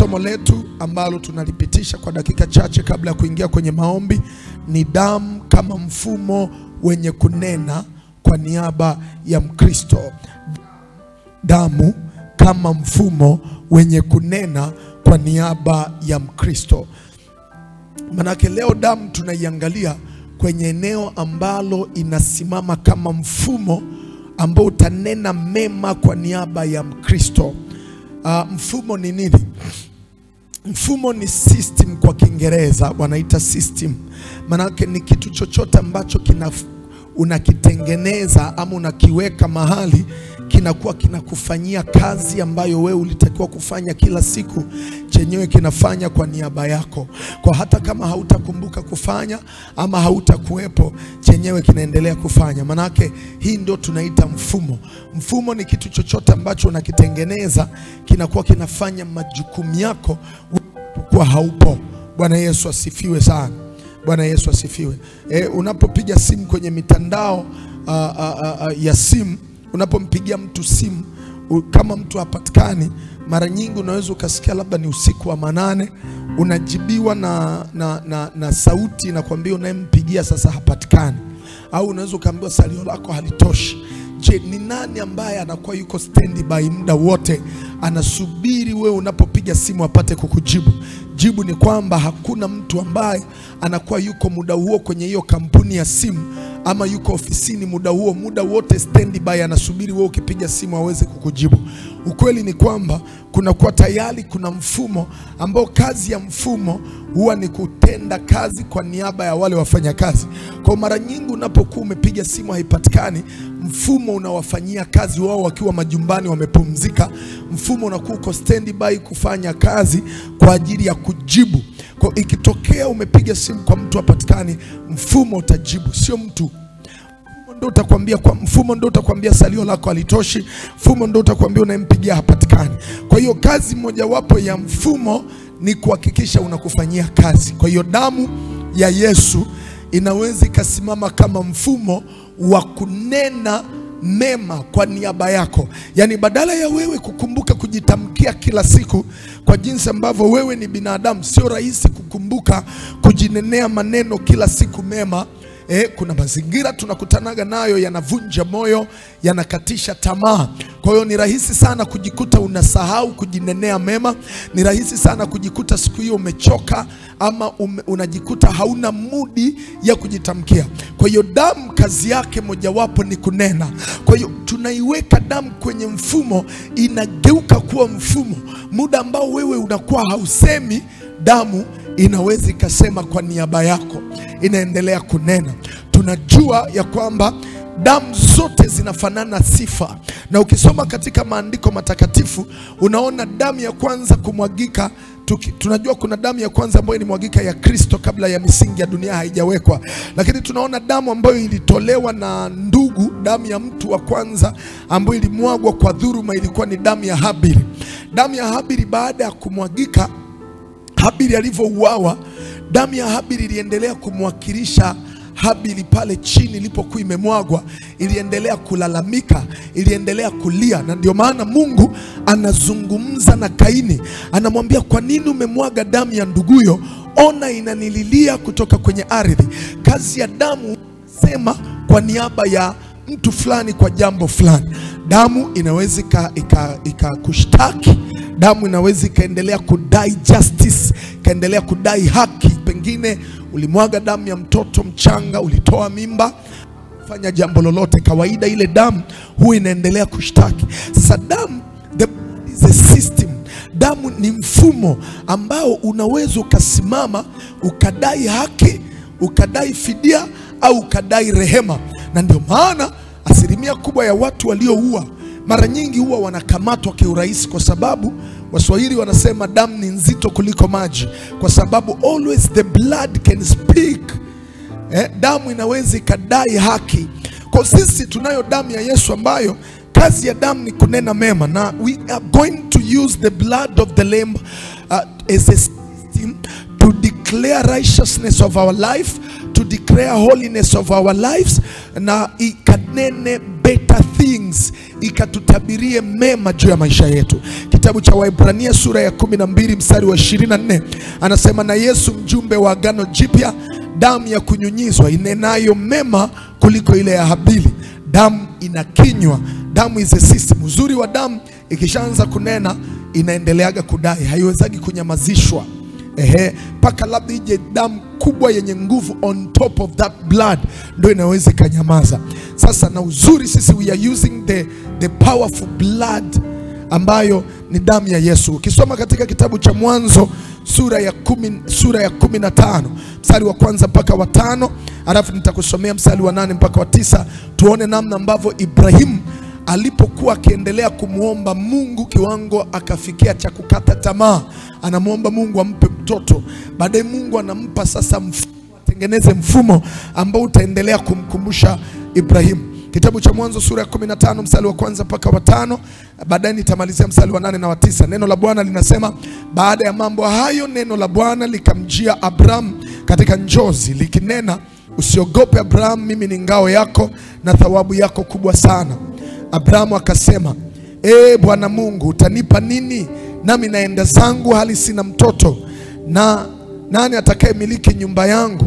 Somo letu ambalo tunalipitisha kwa dakika chache kabla ya kuingia kwenye maombi ni damu kama mfumo wenye kunena kwa niaba ya Mkristo. Damu kama mfumo wenye kunena kwa niaba ya Mkristo. Manake leo damu tunaiangalia kwenye eneo ambalo inasimama kama mfumo ambao utanena mema kwa niaba ya Mkristo. Mfumo ni nini? Mfumo ni system kwa Kiingereza, wanaita system. Manake ni kitu chochote ambacho unakitengeneza ama unakiweka mahali kinakuwa kinakufanyia kazi ambayo wewe ulitakiwa kufanya kila siku, chenyewe kinafanya kwa niaba yako. Kwa hata kama hautakumbuka kufanya ama hautakuwepo, chenyewe kinaendelea kufanya. Manake hii ndio tunaita mfumo. Mfumo ni kitu chochote ambacho unakitengeneza kinakuwa kinafanya majukumu yako kwa haupo. Bwana Yesu asifiwe sana. Bwana Yesu asifiwe. Unapopiga simu kwenye mitandao ya simu, unapompigia mtu simu, kama mtu hapatikani, mara nyingi unaweza ukasikia labda ni usiku wa manane, unajibiwa na sauti inakwambia unayempigia sasa hapatikani. Au unaweza ukaambiwa salio lako halitoshi. Je, ni nani ambaye anakuwa yuko standby muda wote anasubiri wewe unapopiga simu apate kukujibu? Jibu ni kwamba hakuna mtu ambaye anakuwa yuko muda huo kwenye hiyo kampuni ya simu ama yuko ofisini muda huo, muda wote standby anasubiri wewe ukipiga simu aweze kukujibu. Ukweli ni kwamba kunakuwa tayari kuna mfumo ambao kazi ya mfumo huwa ni kutenda kazi kwa niaba ya wale wafanya kazi. Kwa mara nyingi unapokuwa umepiga simu haipatikani, mfumo unawafanyia kazi wao wakiwa majumbani wamepumzika. Mfumo unakuwa uko standby kufanya kazi kwa ajili ya kujibu. Kwa ikitokea umepiga simu kwa mtu hapatikani, mfumo utajibu, sio mtu. Mfumo ndio utakwambia salio lako halitoshi. Mfumo ndio utakwambia unayempigia hapatikani. Kwa hiyo kazi mojawapo ya mfumo ni kuhakikisha unakufanyia kazi. Kwa hiyo damu ya Yesu inaweza ikasimama kama mfumo wa kunena mema kwa niaba yako. Yani badala ya wewe kukumbuka kujitamkia kila siku, kwa jinsi ambavyo wewe ni binadamu, sio rahisi kukumbuka kujinenea maneno kila siku mema. Kuna mazingira tunakutanaga nayo yanavunja moyo, yanakatisha tamaa. Kwa hiyo ni rahisi sana kujikuta unasahau kujinenea mema. Ni rahisi sana kujikuta siku hiyo umechoka ama unajikuta hauna mudi ya kujitamkia. Kwa hiyo damu kazi yake mojawapo ni kunena. Kwa hiyo tunaiweka damu kwenye mfumo, inageuka kuwa mfumo. Muda ambao wewe unakuwa hausemi, damu inaweza ikasema kwa niaba yako, inaendelea kunena. Tunajua ya kwamba damu zote zinafanana sifa. Na ukisoma katika maandiko matakatifu, unaona damu ya kwanza kumwagika. Tunajua kuna damu ya kwanza ambayo ilimwagika ya Kristo kabla ya misingi ya dunia haijawekwa. Lakini tunaona damu ambayo ilitolewa na ndugu, damu ya mtu wa kwanza ambayo ilimwagwa kwa dhuluma, ilikuwa ni damu ya Habili. Damu ya Habili baada ya kumwagika, Habili alivyouawa, damu ya Habili iliendelea kumwakilisha Habili pale chini ilipokuwa imemwagwa, iliendelea kulalamika, iliendelea kulia. Na ndio maana Mungu anazungumza na Kaini, anamwambia, kwa nini umemwaga damu ya nduguyo? Ona inanililia kutoka kwenye ardhi. Kazi ya damu sema kwa niaba ya mtu fulani kwa jambo fulani. Damu inaweza ikakushtaki. Damu inaweza ikaendelea kudai justice, ikaendelea kudai haki. Pengine ulimwaga damu ya mtoto mchanga, ulitoa mimba, fanya jambo lolote, kawaida ile damu huwa inaendelea kushtaki. Sasa damu, the blood is a system. Damu ni mfumo ambao unaweza ukasimama ukadai haki, ukadai fidia au ukadai rehema. Na ndio maana asilimia kubwa ya watu walioua mara nyingi huwa wanakamatwa kiurahisi, kwa sababu Waswahili wanasema damu ni nzito kuliko maji, kwa sababu always the blood can speak. Damu inaweza ikadai haki. Kwa sisi tunayo damu ya Yesu ambayo kazi ya damu ni kunena mema, na we are going to use the blood of the Lamb as a system to declare righteousness of our life, to declare holiness of our lives, na ikanene better things, ikatutabirie mema juu ya maisha yetu. Kitabu cha Waebrania sura ya 12 mstari wa 24 anasema, na Yesu mjumbe wa agano jipya, damu ya kunyunyizwa inenayo mema kuliko ile ya Habili. Damu inakinywa, damu is a system. Uzuri wa damu, ikishaanza kunena inaendeleaga kudai, haiwezagi kunyamazishwa. Paka labda ije damu kubwa yenye nguvu on top of that blood ndio inaweza kanyamaza. Sasa na uzuri sisi we are using the powerful blood ambayo ni damu ya Yesu. Ukisoma katika kitabu cha Mwanzo sura ya 15 mstari wa 1 mpaka wa 5, alafu nitakusomea mstari wa 8 mpaka wa 9, tuone namna ambavyo Ibrahimu alipokuwa akiendelea kumuomba Mungu kiwango akafikia cha kukata tamaa. Anamuomba Mungu ampe mtoto. Baadaye Mungu anampa sasa mfumo, atengeneze mfumo ambao utaendelea kumkumbusha Ibrahimu. Kitabu cha Mwanzo sura ya 15 mstari wa 1 mpaka wa 5, baadaye nitamalizia mstari wa 8 na wa 9. Neno la Bwana linasema, baada ya mambo hayo neno la Bwana likamjia Abraham katika njozi likinena, usiogope Abraham, mimi ni ngao yako na thawabu yako kubwa sana. Abrahamu akasema, Bwana Mungu, utanipa nini? Nami naenda zangu hali sina mtoto, na nani atakaye miliki nyumba yangu?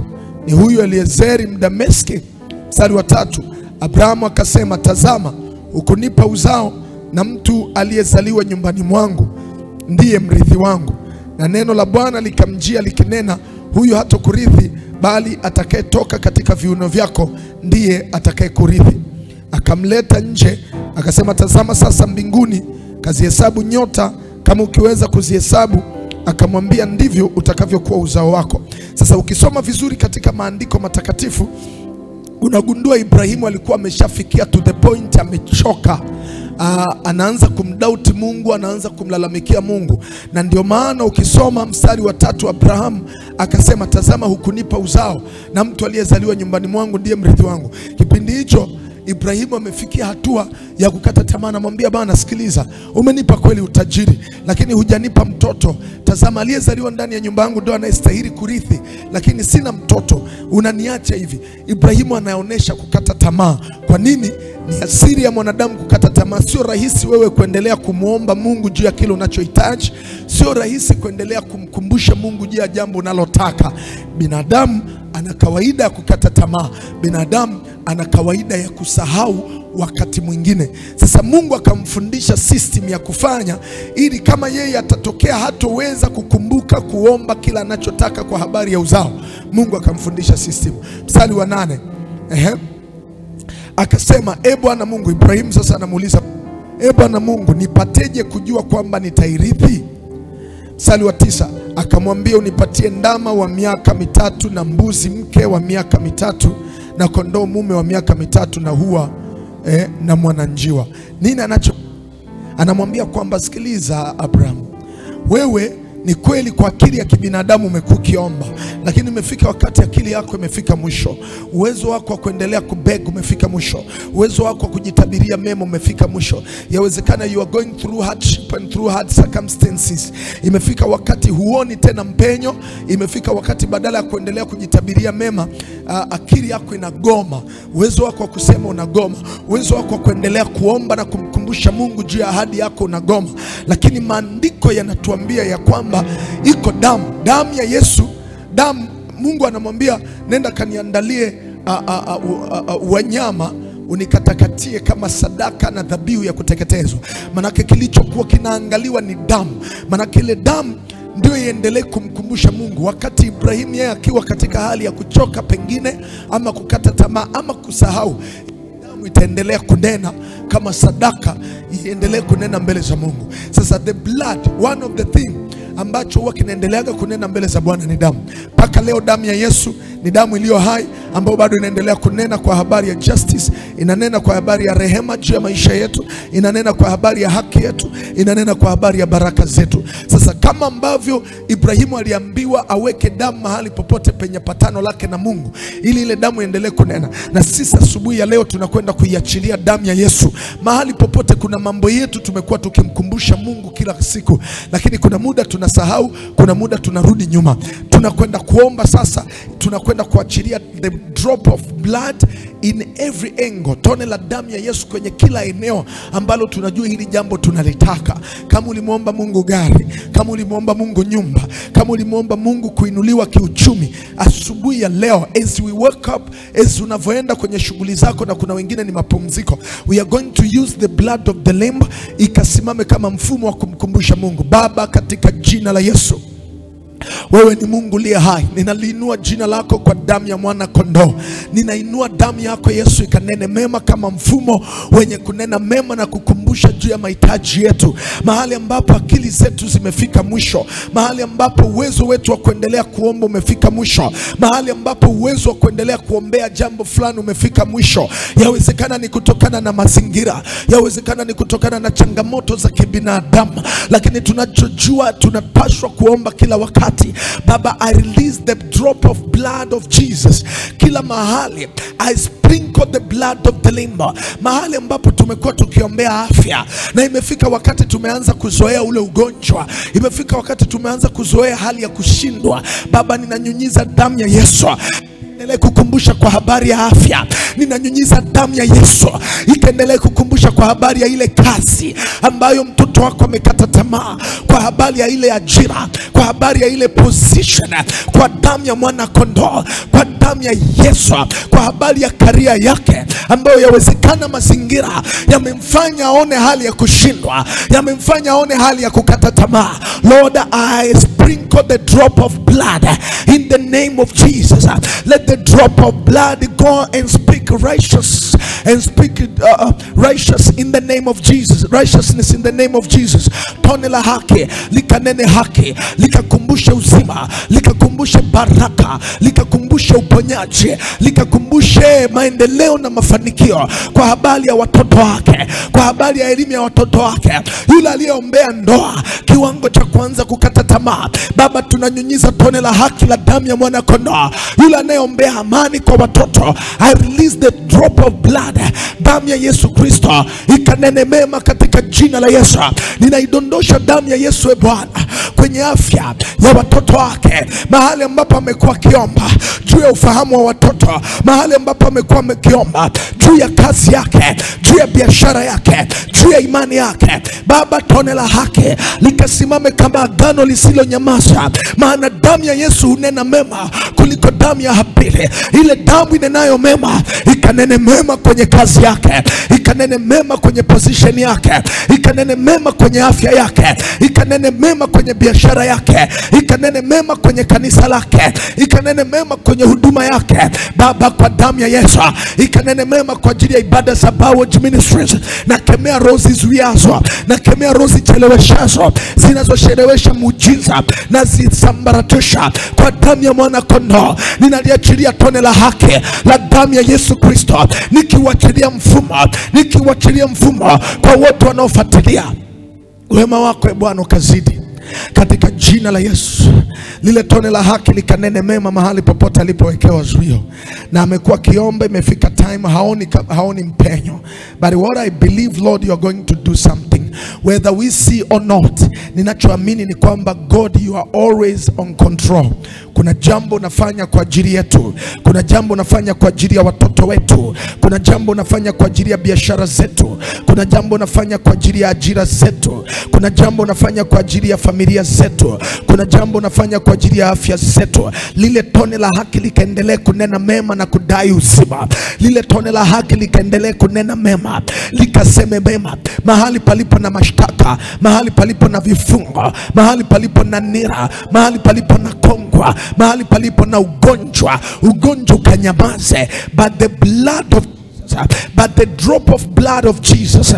Ni huyu Eliezeri Mdameski. Mstari wa 3, Abrahamu akasema, tazama, ukunipa uzao, na mtu aliyezaliwa nyumbani mwangu ndiye mrithi wangu. Na neno la Bwana likamjia likinena, huyu hatakurithi, bali atakayetoka katika viuno vyako ndiye atakaye kurithi. Akamleta nje, akasema, tazama sasa mbinguni, kazihesabu nyota kama ukiweza kuzihesabu. Akamwambia, ndivyo utakavyokuwa uzao wako. Sasa ukisoma vizuri katika maandiko matakatifu, unagundua Ibrahimu alikuwa ameshafikia to the point, amechoka. Anaanza kumdoubt Mungu, anaanza kumlalamikia Mungu. Na ndio maana ukisoma mstari wa 3, Abrahamu akasema, tazama, hukunipa uzao, na mtu aliyezaliwa nyumbani mwangu ndiye mrithi wangu. Kipindi hicho Ibrahimu amefikia hatua ya kukata tamaa. Anamwambia, bwana, sikiliza, umenipa kweli utajiri, lakini hujanipa mtoto. Tazama, aliyezaliwa ndani ya nyumba yangu ndio anayestahili kurithi, lakini sina mtoto, unaniacha hivi. Ibrahimu anaonyesha kukata tamaa. Kwa nini? Ni asili ya mwanadamu kukata tamaa. Sio rahisi wewe kuendelea kumuomba Mungu juu ya kile unachohitaji. Sio rahisi kuendelea kumkumbusha Mungu juu ya jambo unalotaka. Binadamu ana kawaida ya kukata tamaa. Binadamu ana kawaida ya kusahau wakati mwingine. Sasa Mungu akamfundisha system ya kufanya, ili kama yeye atatokea hatoweza kukumbuka kuomba kila anachotaka kwa habari ya uzao, Mungu akamfundisha system. Mstari wa 8, akasema, Bwana Mungu, Ibrahimu sasa anamuuliza, Bwana Mungu, nipateje kujua kwamba nitairithi? Mstari wa 9, akamwambia, unipatie ndama wa miaka 3 na mbuzi mke wa miaka 3 na kondoo mume wa miaka 3 na hua na mwananjiwa. Nini anamwambia kwamba, sikiliza Abraham, wewe ni kweli kwa akili ya kibinadamu umekukiomba, lakini umefika wakati akili yako imefika mwisho. Uwezo wako wa kuendelea kubeg umefika mwisho. Uwezo wako wa kujitabiria mema umefika mwisho. Yawezekana you are going through hardship and through hard circumstances. Imefika wakati huoni tena mpenyo. Imefika wakati badala ya kuendelea kujitabiria mema, akili yako inagoma. Uwezo wako wa kusema unagoma. Uwezo wako wa kuendelea kuomba na kumkumbusha Mungu juu ya ahadi yako unagoma. Lakini maandiko yanatuambia ya kwamba iko damu ya Yesu. Damu, Mungu anamwambia, nenda kaniandalie wanyama unikatakatie kama sadaka na dhabihu ya kuteketezwa. Manake kilichokuwa kinaangaliwa ni damu. Manake ile damu ndio iendelee kumkumbusha Mungu wakati Ibrahimu yeye akiwa katika hali ya kuchoka pengine, ama kukata tamaa, ama kusahau. Damu itaendelea kunena kama sadaka, iendelee kunena mbele za Mungu. Sasa the blood, one of the thing ambacho huwa kinaendeleaga kunena mbele za Bwana ni damu. Paka leo damu ya Yesu ni damu iliyo hai, ambayo bado inaendelea kunena kwa habari ya justice, inanena kwa habari ya rehema juu ya maisha yetu, inanena kwa habari ya haki yetu, inanena kwa habari ya baraka zetu. Sasa kama ambavyo Ibrahimu aliambiwa aweke damu mahali popote penye patano lake na Mungu, ili ile damu iendelee kunena, na sisi asubuhi ya leo tunakwenda kuiachilia damu ya Yesu mahali popote. Kuna mambo yetu tumekuwa tukimkumbusha Mungu kila siku, lakini kuna muda tunasahau, kuna muda tunarudi nyuma. Tunakwenda kuomba sasa, tunakwenda tunakwenda kuachilia the drop of blood in every angle, tone la damu ya Yesu kwenye kila eneo ambalo tunajua hili jambo tunalitaka. Kama ulimuomba Mungu gari, kama ulimuomba Mungu nyumba, kama ulimuomba Mungu kuinuliwa kiuchumi, asubuhi ya leo as we wake up, as unavoenda kwenye shughuli zako na kuna wengine ni mapumziko, we are going to use the blood of the lamb ikasimame kama mfumo wa kumkumbusha Mungu. Baba, katika jina la Yesu, wewe ni Mungu liye hai. Ninaliinua jina lako kwa damu ya mwana kondoo. Ninainua damu yako Yesu ikanene mema kama mfumo wenye kunena mema na kukumbusha juu ya mahitaji yetu. Mahali ambapo akili zetu zimefika mwisho, mahali ambapo uwezo wetu wa kuendelea kuomba umefika mwisho, mahali ambapo uwezo wa kuendelea kuombea jambo fulani umefika mwisho. Yawezekana ni kutokana na mazingira, yawezekana ni kutokana na changamoto za kibinadamu, lakini tunachojua tunapaswa kuomba kila wakati. Baba, I release the drop of blood of Jesus. Kila mahali I sprinkle the blood of the lamb. Mahali ambapo tumekuwa tukiombea afya na imefika wakati tumeanza kuzoea ule ugonjwa, imefika wakati tumeanza kuzoea hali ya kushindwa, Baba, ninanyunyiza damu ya Yesu iendelee kukumbusha kwa habari ya afya. Ninanyunyiza damu ya Yesu ikaendelee kukumbusha kwa habari ya ile kazi ambayo mtoto wako amekata tamaa, kwa habari ya ile ajira, kwa habari ya ile position, kwa damu ya mwana kondoo, kwa damu ya Yesu, kwa habari ya karia yake ambayo yawezekana mazingira yamemfanya aone hali ya kushindwa, yamemfanya aone hali ya kukata tamaa. Lord, I sprinkle the drop of blood in the name of Jesus. Let the drop of blood go and speak righteous and speak righteous in the name of Jesus. Righteousness in the name of Jesus. Tone la haki likanene haki, likakumbushe uzima, likakumbushe baraka, likakumbushe uponyaji, likakumbushe maendeleo na mafanikio kwa habari ya watoto wake, kwa habari ya elimu ya watoto wake. Yule aliyeombea ndoa kiwango cha kwanza kukata tamaa, Baba, tunanyunyiza tone la haki la damu ya mwana kondoo. Yule anayeombea amani kwa watoto, I release the drop of blood, damu ya Yesu Kristo ikanene mema katika jina la Yesu. Ninaidondosha damu ya Yesu Bwana kwenye afya ya watoto wake, mahali ambapo amekuwa kiomba juu ya ufahamu wa watoto, mahali ambapo amekuwa amekiomba juu ya kazi yake, juu ya biashara yake, juu ya imani yake. Baba, tone la haki likasimame kama agano lisilo nyamaza, maana damu ya Yesu hunena mema kuliko damu ya Habili. Ile damu inenayo mema ikanene mema kwenye kazi yake, ikanene mema kwenye position yake, ikanene mema kwenye afya yake, ikanene mema kwenye biashara yake, ikanene mema kwenye kanisa lake, ikanene mema kwenye huduma yake. Baba, kwa damu ya Yesu ikanene mema kwa ajili ya ibada za Bowage Ministries. Na kemea roho zizuiazo, na kemea roho zicheleweshazo, zinazochelewesha muujiza na zisambaratisha kwa damu ya mwana kondoo. Ninaliachilia tone la haki la damu ya Yesu Kristo, nikiwachilia mfumo kwa wote wanaofuatilia. Wema wako Bwana ukazidi katika jina la Yesu. Lile tone la haki likanene mema mahali popote alipowekewa zuio, na amekuwa kiomba, imefika time haoni mpenyo. But what I believe, Lord, you are going to do something whether we see or not. Ninachoamini ni kwamba God, you are always on control. Kuna jambo unafanya kwa ajili yetu, kuna jambo unafanya kwa ajili ya watoto wetu, kuna jambo unafanya kwa ajili ya biashara zetu, kuna jambo unafanya kwa ajili ya ajira zetu, kuna jambo unafanya kwa ajili ya familia zetu, kuna jambo unafanya kwa ajili ya afya zetu. Lile tone la haki likaendelee kunena mema na kudai uzima. Lile tone la haki likaendelee kunena mema, likaseme mema mahali palipo na mashtaka, mahali palipo na vifungo, mahali palipo na nira, mahali palipo na kongwa, mahali palipo na ugonjwa ukanyamaze. But the blood of Jesus, but the drop of blood of Jesus,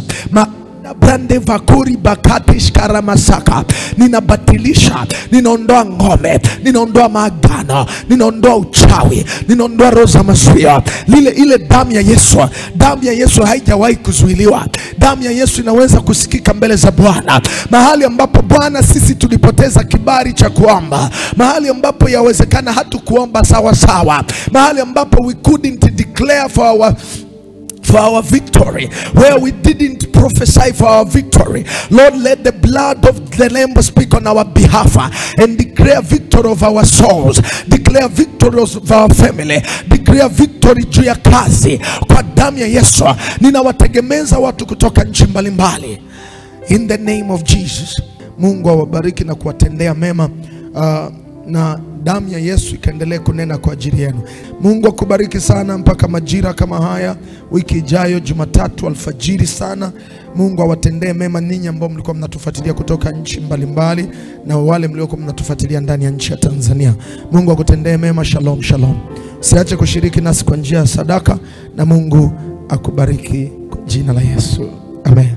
brande vakuri bakatish karamasaka, ninabatilisha, ninaondoa ngome, ninaondoa maagano, ninaondoa uchawi, ninaondoa roho za masuia. Ile damu ya Yesu haijawahi kuzuiliwa. Damu ya Yesu inaweza kusikika mbele za Bwana, mahali ambapo Bwana sisi tulipoteza kibali cha kuomba, mahali ambapo yawezekana hatu kuomba sawa sawa, mahali ambapo we couldn't declare for for our victory. Where we didn't prophesy for our victory, Lord, let the blood of the Lamb speak on our behalf and declare victory of our souls, declare victory of our family, declare victory juu ya kazi. Kwa damu ya Yesu ninawategemeza watu kutoka nchi mbalimbali, in the name of Jesus. Mungu awabariki na kuwatendea mema, na damu ya Yesu ikaendelee kunena kwa ajili yenu. Mungu akubariki sana mpaka majira kama haya wiki ijayo Jumatatu alfajiri sana. Mungu awatendee mema ninyi ambao mlikuwa mnatufuatilia kutoka nchi mbalimbali na wale mliokuwa mnatufuatilia ndani ya nchi ya Tanzania. Mungu akutendee mema. Shalom, shalom. Usiache kushiriki nasi kwa njia ya sadaka, na Mungu akubariki kwa jina la Yesu. Amen.